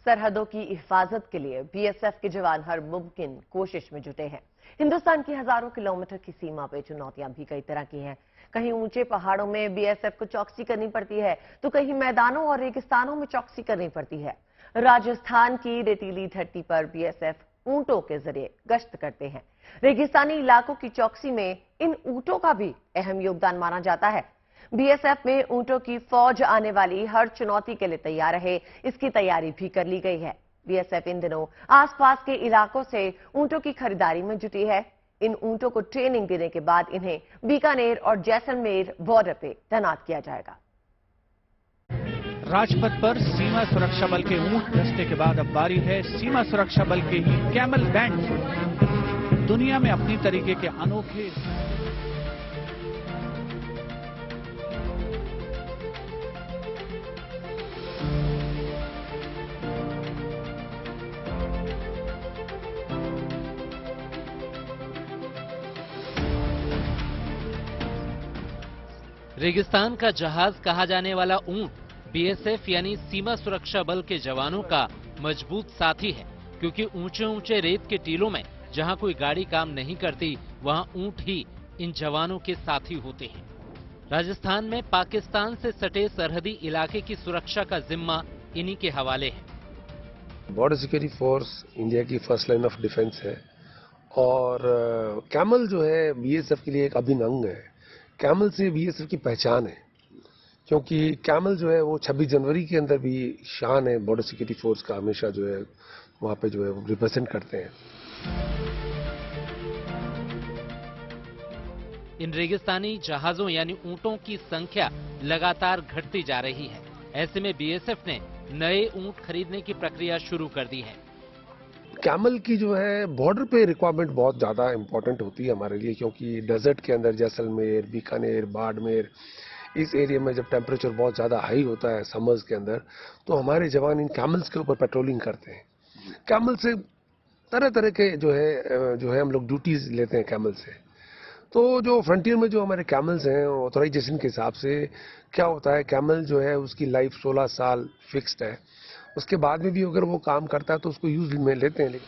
सरहदों की हिफाजत के लिए बीएसएफ के जवान हर मुमकिन कोशिश में जुटे हैं। हिंदुस्तान की हजारों किलोमीटर की सीमा पे चुनौतियां भी कई तरह की हैं। कहीं ऊंचे पहाड़ों में बीएसएफ को चौकसी करनी पड़ती है, तो कहीं मैदानों और रेगिस्तानों में चौकसी करनी पड़ती है। राजस्थान की रेतीली धरती पर बीएसएफ ऊंटों के जरिए गश्त करते हैं। रेगिस्तानी इलाकों की चौकसी में इन ऊंटों का भी अहम योगदान माना जाता है। बीएसएफ में ऊंटों की फौज आने वाली हर चुनौती के लिए तैयार रहे, इसकी तैयारी भी कर ली गई है। बीएसएफ इन दिनों आसपास के इलाकों से ऊंटों की खरीदारी में जुटी है। इन ऊंटों को ट्रेनिंग देने के बाद इन्हें बीकानेर और जैसलमेर बॉर्डर पे तैनात किया जाएगा। राजपथ पर सीमा सुरक्षा बल के ऊंट दस्ते के बाद अब बारी है सीमा सुरक्षा बल के ही कैमल बैंड। दुनिया में अपनी तरीके के अनोखे रेगिस्तान का जहाज कहा जाने वाला ऊंट बीएसएफ यानी सीमा सुरक्षा बल के जवानों का मजबूत साथी है, क्योंकि ऊंचे ऊंचे रेत के टीलों में जहां कोई गाड़ी काम नहीं करती, वहां ऊंट ही इन जवानों के साथी होते हैं। राजस्थान में पाकिस्तान से सटे सरहदी इलाके की सुरक्षा का जिम्मा इन्हीं के हवाले है। बॉर्डर सिक्योरिटी फोर्स इंडिया की फर्स्ट लाइन ऑफ डिफेंस है और कैमल जो है बीएसएफ के लिए एक अभिन्न अंग है। कैमल से बीएसएफ की पहचान है, क्योंकि कैमल जो है वो 26 जनवरी के अंदर भी शान है बॉर्डर सिक्योरिटी फोर्स का, हमेशा जो है वहां पे जो है वो रिप्रेजेंट करते हैं। इन रेगिस्तानी जहाजों यानी ऊंटों की संख्या लगातार घटती जा रही है। ऐसे में बीएसएफ ने नए ऊंट खरीदने की प्रक्रिया शुरू कर दी है। कैमल की जो है बॉर्डर पे रिक्वायरमेंट बहुत ज़्यादा इंपॉर्टेंट होती है हमारे लिए, क्योंकि डेजर्ट के अंदर जैसलमेर, बीकानेर, बाड़मेर, इस एरिया में जब टेम्परेचर बहुत ज़्यादा हाई होता है समर्स के अंदर, तो हमारे जवान इन कैमल्स के ऊपर पेट्रोलिंग करते हैं। कैमल से तरह तरह के जो है हम लोग ड्यूटीज लेते हैं कैमल से। तो जो फ्रंटियर में जो हमारे कैमल्स हैं ऑथराइजेशन के हिसाब से क्या होता है, कैमल जो है उसकी लाइफ 16 साल फिक्स्ड है। उसके बाद में भी अगर वो काम करता है तो उसको यूज में लेते हैं।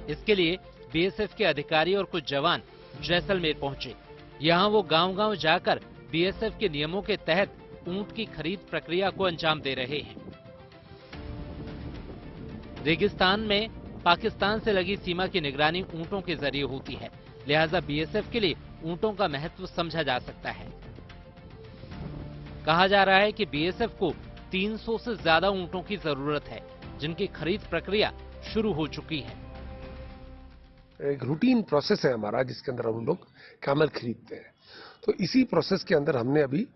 इसके लिए बीएसएफ के अधिकारी और कुछ जवान जैसलमेर पहुंचे। यहां वो गांव-गांव जाकर बीएसएफ के नियमों के तहत ऊंट की खरीद प्रक्रिया को अंजाम दे रहे हैं। रेगिस्तान में पाकिस्तान से लगी सीमा की निगरानी ऊंटों के जरिए होती है, लिहाजा बीएसएफ के लिए ऊंटों का महत्व समझा जा सकता है। कहा जा रहा है कि बीएसएफ को 300 से ज्यादा ऊंटों की जरूरत है, जिनकी खरीद प्रक्रिया शुरू हो चुकी है। एक रूटीन प्रोसेस है हमारा, जिसके अंदर हम लोग कैमल खरीदते हैं। तो इसी प्रोसेस के अंदर हमने अभी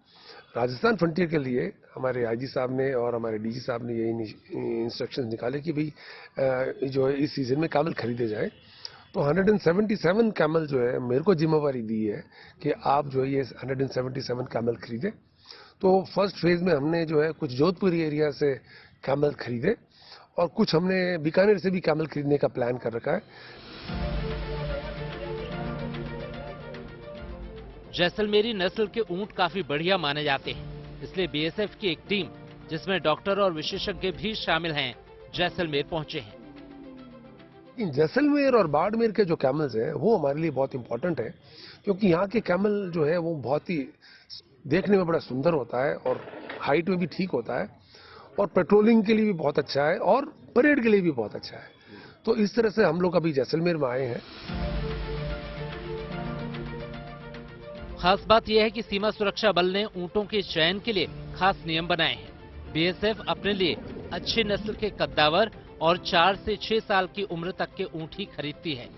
राजस्थान फ्रंटियर के लिए हमारे आईजी साहब ने और हमारे डीजी साहब ने यही इंस्ट्रक्शंस निकाले कि भाई जो है इस सीजन में कैमल खरीदे जाए। तो 177 कैमल जो है मेरे को जिम्मेवारी दी है कि आप जो है ये 177 कैमल खरीदे। तो फर्स्ट फेज में हमने जो है कुछ जोधपुर एरिया से कैमल खरीदे और कुछ हमने बीकानेर से भी कैमल खरीदने का प्लान कर रखा है। जैसलमेरी नस्ल के ऊंट काफी बढ़िया माने जाते हैं, इसलिए बीएसएफ की एक टीम, जिसमें डॉक्टर और विशेषज्ञ भी शामिल हैं, जैसलमेर पहुंचे हैं। जैसलमेर और बाड़मेर के जो कैमल्स हैं वो हमारे लिए बहुत इंपॉर्टेंट है, क्योंकि यहाँ के कैमल जो है वो बहुत ही देखने में बड़ा सुंदर होता है और हाइट में भी ठीक होता है और पेट्रोलिंग के लिए भी बहुत अच्छा है और परेड के लिए भी बहुत अच्छा है। तो इस तरह से हम लोग अभी जैसलमेर में आए हैं। खास बात यह है कि सीमा सुरक्षा बल ने ऊंटों के चयन के लिए खास नियम बनाए हैं। बीएसएफ अपने लिए अच्छी नस्ल के कद्दावर और 4 से 6 साल की उम्र तक के ऊंट ही खरीदती है।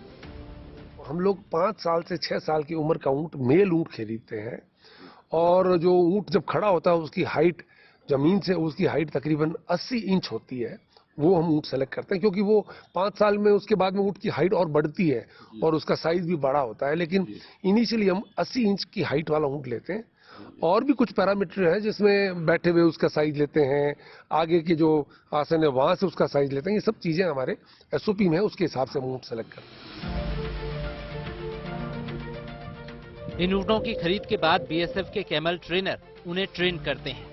हम लोग 5 साल से 6 साल की उम्र का ऊंट, मेल ऊंट खरीदते हैं और जो ऊंट जब खड़ा होता है उसकी हाइट जमीन से उसकी हाइट तकरीबन 80 इंच होती है, वो हम ऊंट सेलेक्ट करते हैं, क्योंकि वो 5 साल में उसके बाद में ऊंट की हाइट और बढ़ती है और उसका साइज भी बड़ा होता है। लेकिन इनिशियली हम 80 इंच की हाइट वाला ऊंट लेते हैं। और भी कुछ पैरामीटर है जिसमें बैठे हुए उसका साइज लेते हैं, आगे के जो आसन है वहां से उसका साइज लेते हैं। ये सब चीजें हमारे एसओपी में है, उसके हिसाब से हम ऊंट सेलेक्ट करते हैं। इन ऊंटों की खरीद के बाद बीएसएफ के कैमल ट्रेनर उन्हें ट्रेन करते हैं।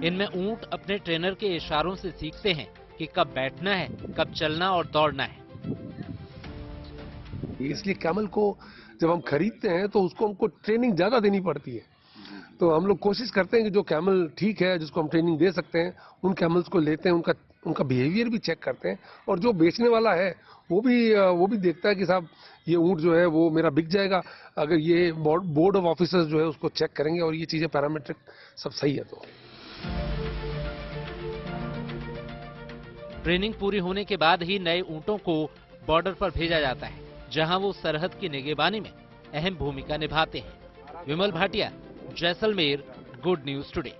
इनमें ऊंट अपने ट्रेनर के इशारों से सीखते हैं कि कब बैठना है, कब चलना और दौड़ना है। इसलिए कैमल को जब हम खरीदते हैं तो उसको हमको ट्रेनिंग ज्यादा देनी पड़ती है। तो हम लोग कोशिश करते हैं कि जो कैमल ठीक है, जिसको हम ट्रेनिंग दे सकते हैं, उन कैमल्स को लेते हैं, उनका बिहेवियर भी चेक करते हैं, और जो बेचने वाला है वो भी देखता है कि साहब ये ऊंट जो है वो मेरा बिक जाएगा अगर ये बोर्ड ऑफ ऑफिसर्स जो है उसको चेक करेंगे और ये चीजें पैरामीट्रिक सब सही है। तो ट्रेनिंग पूरी होने के बाद ही नए ऊंटों को बॉर्डर पर भेजा जाता है, जहां वो सरहद की निगरानी में अहम भूमिका निभाते हैं। Vimal Bhatia, Jaisalmer, good news today.